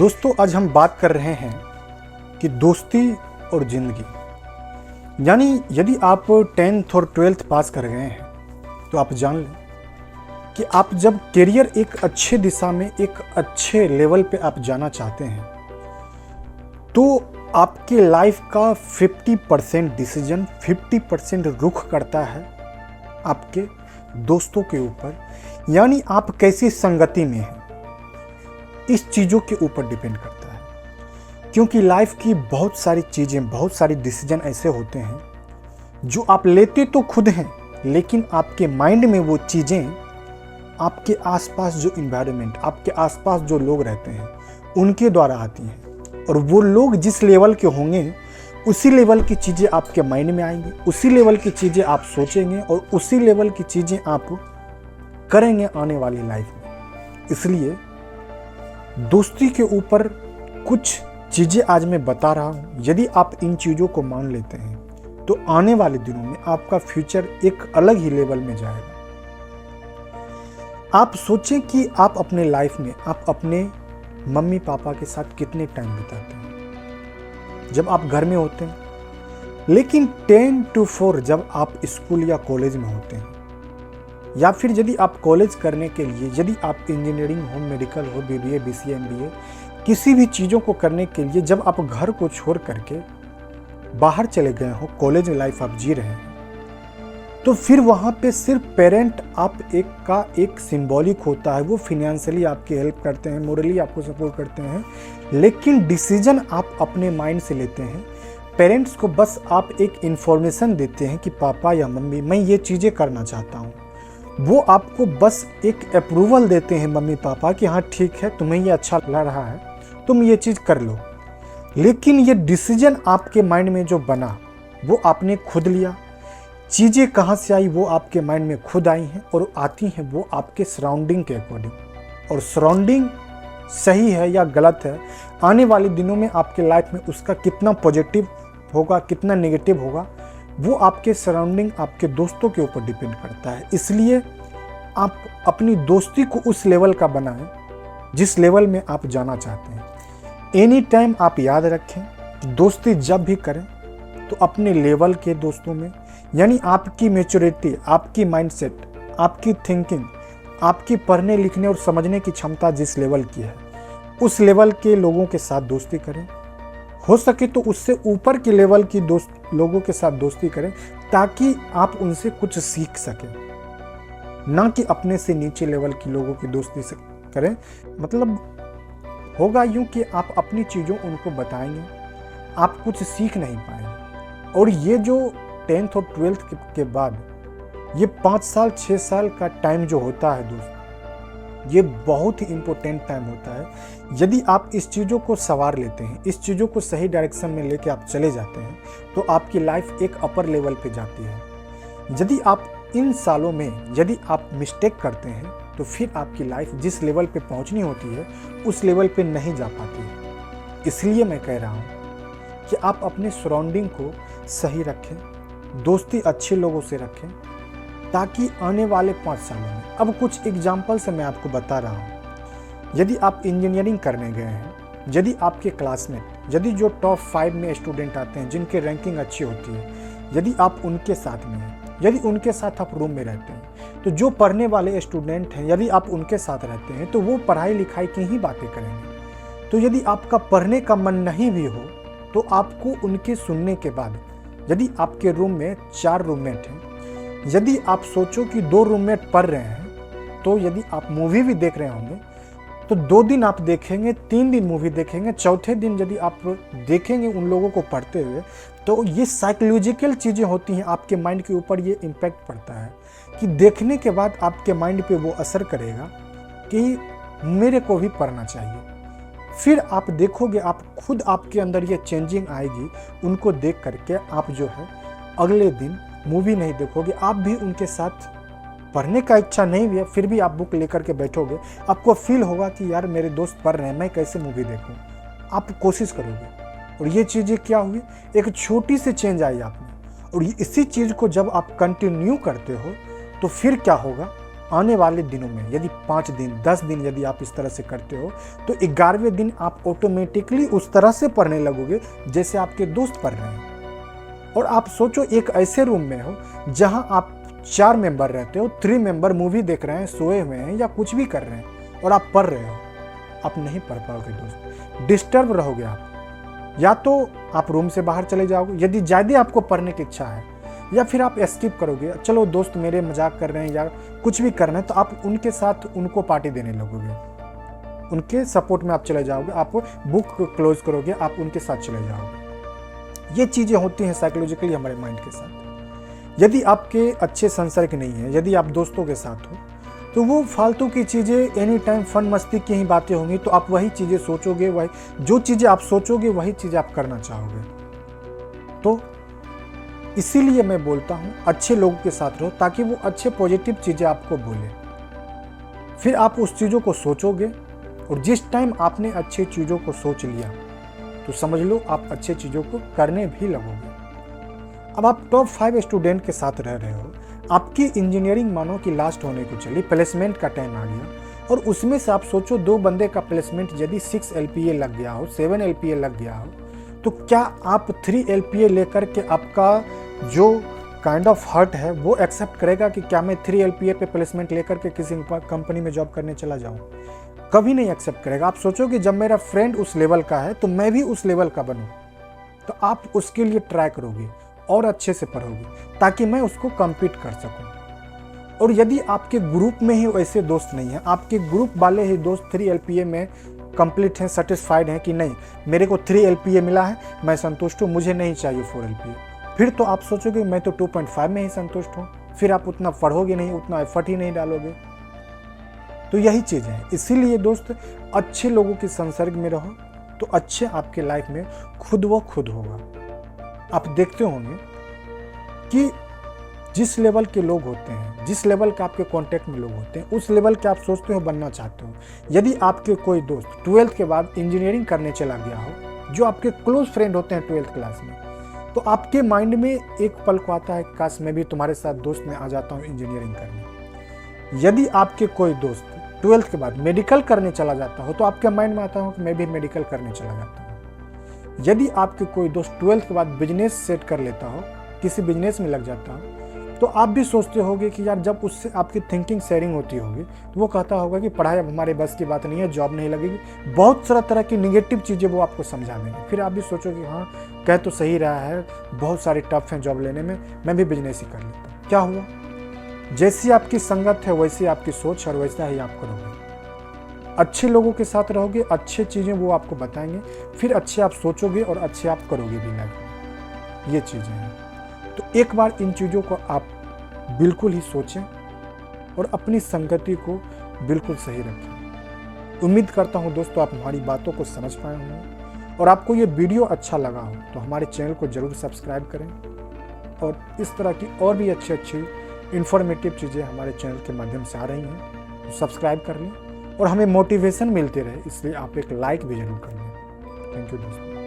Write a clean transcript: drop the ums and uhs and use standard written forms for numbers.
दोस्तों आज हम बात कर रहे हैं कि दोस्ती और ज़िंदगी। यानी यदि आप 10th और 12th पास कर गए हैं तो आप जान लें कि आप जब करियर एक अच्छे दिशा में एक अच्छे लेवल पे आप जाना चाहते हैं तो आपके लाइफ का 50% डिसीजन 50% रुख करता है आपके दोस्तों के ऊपर। यानी आप कैसी संगति में हैं इस चीज़ों के ऊपर डिपेंड करता है। क्योंकि लाइफ की बहुत सारी चीज़ें बहुत सारी डिसीजन ऐसे होते हैं जो आप लेते तो खुद हैं, लेकिन आपके माइंड में वो चीज़ें आपके आसपास जो इन्वायरमेंट आपके आसपास जो लोग रहते हैं उनके द्वारा आती हैं। और वो लोग जिस लेवल के होंगे उसी लेवल की चीज़ें आपके माइंड में आएंगी, उसी लेवल की चीज़ें आप सोचेंगे और उसी लेवल की चीज़ें आप करेंगे आने वाली लाइफ में। इसलिए दोस्ती के ऊपर कुछ चीज़ें आज मैं बता रहा हूँ। यदि आप इन चीज़ों को मान लेते हैं तो आने वाले दिनों में आपका फ्यूचर एक अलग ही लेवल में जाएगा। आप सोचें कि आप अपने लाइफ में आप अपने मम्मी पापा के साथ कितने टाइम बिताते हैं जब आप घर में होते हैं, लेकिन 10 to 4 जब आप स्कूल या कॉलेज में होते हैं, या फिर यदि आप कॉलेज करने के लिए यदि आप इंजीनियरिंग हो, मेडिकल हो, BBA BCA MBA किसी भी चीज़ों को करने के लिए जब आप घर को छोड़ करके बाहर चले गए हो, कॉलेज लाइफ आप जी रहे हैं, तो फिर वहाँ पे सिर्फ पेरेंट आप एक सिंबॉलिक होता है। वो फिनेंशियली आपकी हेल्प करते हैं, मोरली आपको सपोर्ट करते हैं, लेकिन डिसीजन आप अपने माइंड से लेते हैं। पेरेंट्स को बस आप एक इंफॉर्मेशन देते हैं कि पापा या मम्मी मैं ये चीज़ें करना चाहता हूँ। वो आपको बस एक अप्रूवल देते हैं मम्मी पापा कि हाँ ठीक है तुम्हें ये अच्छा लग रहा है, तुम ये चीज़ कर लो। लेकिन ये डिसीजन आपके माइंड में जो बना वो आपने खुद लिया। चीज़ें कहाँ से आई वो आपके माइंड में खुद आई हैं और आती हैं वो आपके सराउंडिंग के अकॉर्डिंग। और सराउंडिंग सही है या गलत है, आने वाले दिनों में आपके लाइफ में उसका कितना पॉजिटिव होगा कितना नेगेटिव होगा वो आपके सराउंडिंग आपके दोस्तों के ऊपर डिपेंड करता है। इसलिए आप अपनी दोस्ती को उस लेवल का बनाएं जिस लेवल में आप जाना चाहते हैं। एनी टाइम आप याद रखें दोस्ती जब भी करें तो अपने लेवल के दोस्तों में, यानी आपकी मैच्योरिटी, आपकी माइंडसेट, आपकी थिंकिंग, आपकी पढ़ने लिखने और समझने की क्षमता जिस लेवल की है उस लेवल के लोगों के साथ दोस्ती करें। हो सके तो उससे ऊपर के लेवल की लोगों के साथ दोस्ती करें ताकि आप उनसे कुछ सीख सकें, ना कि अपने से नीचे लेवल की लोगों की दोस्ती से करें। मतलब होगा यूं कि आप अपनी चीज़ों उनको बताएंगे, आप कुछ सीख नहीं पाएंगे। और ये जो 10th और 12th के बाद ये 5 साल 6 साल का टाइम जो होता है दोस्त, ये बहुत ही इम्पोर्टेंट टाइम होता है। यदि आप इस चीज़ों को सवार लेते हैं, इस चीज़ों को सही डायरेक्शन में लेके आप चले जाते हैं तो आपकी लाइफ एक अपर लेवल पे जाती है। यदि आप इन सालों में यदि आप मिस्टेक करते हैं तो फिर आपकी लाइफ जिस लेवल पे पहुंचनी होती है उस लेवल पे नहीं जा पाती है। इसलिए मैं कह रहा हूँ कि आप अपने सराउंडिंग को सही रखें, दोस्ती अच्छे लोगों से रखें, ताकि आने वाले 5 सालों में, अब कुछ एग्जाम्पल से मैं आपको बता रहा हूँ। यदि आप इंजीनियरिंग करने गए हैं, यदि आपके क्लासमेट, यदि जो टॉप 5 में स्टूडेंट आते हैं जिनके रैंकिंग अच्छी होती है, यदि आप उनके साथ में हैं, यदि उनके साथ आप रूम में रहते हैं, तो जो पढ़ने वाले स्टूडेंट हैं यदि आप उनके साथ रहते हैं तो वो पढ़ाई लिखाई की ही बातें करेंगे। तो यदि आपका पढ़ने का मन नहीं भी हो तो आपको उनके सुनने के बाद, यदि आपके रूम में 4 रूममेट हैं, यदि आप सोचो कि 2 रूममेट पढ़ रहे हैं तो यदि आप मूवी भी देख रहे होंगे तो 2 दिन आप देखेंगे, 3 दिन मूवी देखेंगे, चौथे दिन यदि आप देखेंगे उन लोगों को पढ़ते हुए, तो ये साइकोलॉजिकल चीज़ें होती हैं, आपके माइंड के ऊपर ये इम्पैक्ट पड़ता है कि देखने के बाद आपके माइंड पे वो असर करेगा कि मेरे को भी पढ़ना चाहिए। फिर आप देखोगे, आप खुद आपके अंदर ये चेंजिंग आएगी। उनको देख करके आप जो है अगले दिन मूवी नहीं देखोगे, आप भी उनके साथ पढ़ने का इच्छा नहीं भी है फिर भी आप बुक लेकर के बैठोगे। आपको फील होगा कि यार मेरे दोस्त पढ़ रहे हैं, मैं कैसे मूवी देखूं। आप कोशिश करोगे और ये चीज़ें क्या हुई, एक छोटी सी चेंज आई आप में। और इसी चीज़ को जब आप कंटिन्यू करते हो तो फिर क्या होगा, आने वाले दिनों में यदि 5 दिन 10 दिन यदि आप इस तरह से करते हो तो 11वें दिन आप ऑटोमेटिकली उस तरह से पढ़ने लगोगे जैसे आपके दोस्त पढ़ रहे हैं। और आप सोचो एक ऐसे रूम में हो जहां आप 4 मेंबर रहते हो, 3 मेंबर मूवी देख रहे हैं, सोए हुए हैं या कुछ भी कर रहे हैं और आप पढ़ रहे हो, आप नहीं पढ़ पाओगे दोस्त, डिस्टर्ब रहोगे आप। या तो आप रूम से बाहर चले जाओगे यदि ज़्यादा आपको पढ़ने की इच्छा है, या फिर आप स्किप करोगे, चलो दोस्त मेरे मजाक कर रहे हैं या कुछ भी कर रहे हैं तो आप उनके साथ उनको पार्टी देने लगोगे, उनके सपोर्ट में आप चले जाओगे, आप बुक क्लोज करोगे, आप उनके साथ चले जाओगे। ये चीज़ें होती हैं साइकोलॉजिकली हमारे माइंड के साथ। यदि आपके अच्छे संसर्ग नहीं है, यदि आप दोस्तों के साथ हो तो वो फालतू की चीज़ें, एनी टाइम फन मस्ती की ही बातें होंगी, तो आप वही चीज़ें सोचोगे, वही जो चीज़ें आप सोचोगे वही चीज़ें आप करना चाहोगे। तो इसीलिए मैं बोलता हूँ अच्छे लोगों के साथ रहो ताकि वो अच्छे पॉजिटिव चीज़ें आपको बोले, फिर आप उस चीज़ों को सोचोगे और जिस टाइम आपने अच्छी चीज़ों को सोच लिया तो समझ लो आप अच्छे चीज़ों को करने भी लगोगे। अब आप टॉप 5 स्टूडेंट के साथ रह रहे हो, आपकी इंजीनियरिंग मानो कि लास्ट होने को चली, प्लेसमेंट का टाइम आ गया और उसमें से आप सोचो 2 बंदे का प्लेसमेंट यदि 6 LPA लग गया हो, 7 LPA लग गया हो, तो क्या आप 3 LPA लेकर के आपका जो काइंड ऑफ हर्ट है वो एक्सेप्ट करेगा कि क्या मैं 3 LPA पे प्लेसमेंट लेकर के किसी कंपनी में जॉब करने चला जाऊं? कभी नहीं एक्सेप्ट करेगा। आप सोचोगे जब मेरा फ्रेंड उस लेवल का है तो मैं भी उस लेवल का बनूं, तो आप उसके लिए ट्राई करोगे और अच्छे से पढ़ोगे ताकि मैं उसको कम्पीट कर सकूं। और यदि आपके ग्रुप में ही वैसे दोस्त नहीं हैं, आपके ग्रुप वाले ही दोस्त 3 LPA में कंप्लीट हैं, सेटिस्फाइड हैं कि नहीं मेरे को 3 LPA मिला है, मैं संतुष्ट हूँ, मुझे नहीं चाहिए 4 LPA, फिर तो आप सोचोगे मैं तो 2.5 में ही संतुष्ट हूँ, फिर आप उतना पढ़ोगे नहीं, उतना एफर्ट ही नहीं डालोगे। तो यही चीज़ है। इसीलिए दोस्त अच्छे लोगों के संसर्ग में रहो तो अच्छे आपके लाइफ में खुद व खुद होगा। आप देखते होंगे कि जिस लेवल के लोग होते हैं, जिस लेवल के आपके कांटेक्ट में लोग होते हैं, उस लेवल के आप सोचते हो बनना चाहते हो। यदि आपके कोई दोस्त 12th के बाद इंजीनियरिंग करने चला गया हो, जो आपके क्लोज फ्रेंड होते हैं 12th क्लास में, तो आपके माइंड में एक पल को आता है काश मैं भी तुम्हारे साथ दोस्त में आ जाता हूँ इंजीनियरिंग करने। यदि आपके कोई दोस्त 12th के बाद मेडिकल करने चला जाता हो तो आपके माइंड में आता हो कि मैं भी मेडिकल करने चला जाता हूँ। यदि आपके कोई दोस्त 12th के बाद बिजनेस सेट कर लेता हो, किसी बिजनेस में लग जाता हो, तो आप भी सोचते होगे कि यार जब उससे आपकी थिंकिंग शेयरिंग होती होगी तो वो कहता होगा कि पढ़ाई अब हमारे बस की बात नहीं है, जॉब नहीं लगेगी, बहुत सारा तरह की निगेटिव चीज़ें वो आपको समझा देंगे। फिर आप भी सोचोगे हाँ कह तो सही रहा है, बहुत सारे टफ हैं जॉब लेने में, मैं भी बिजनेस ही कर लेता हूँ। क्या हुआ? जैसी आपकी संगत है वैसी आपकी सोच और वैसा ही आप करोगे। अच्छे लोगों के साथ रहोगे, अच्छी चीज़ें वो आपको बताएंगे, फिर अच्छे आप सोचोगे और अच्छे आप करोगे भी लाइफ में। ये चीज़ें हैं। तो एक बार इन चीज़ों को आप बिल्कुल ही सोचें और अपनी संगति को बिल्कुल सही रखें। उम्मीद करता हूँ दोस्तों आप हमारी बातों को समझ पाए होंगे और आपको ये वीडियो अच्छा लगा हो तो हमारे चैनल को ज़रूर सब्सक्राइब करें और इस तरह की और भी अच्छी इन्फॉर्मेटिव चीज़ें हमारे चैनल के माध्यम से आ रही हैं तो सब्सक्राइब कर लें और हमें मोटिवेशन मिलते रहे, इसलिए आप एक लाइक भी जरूर कर लें। थैंक यू दोस्तों।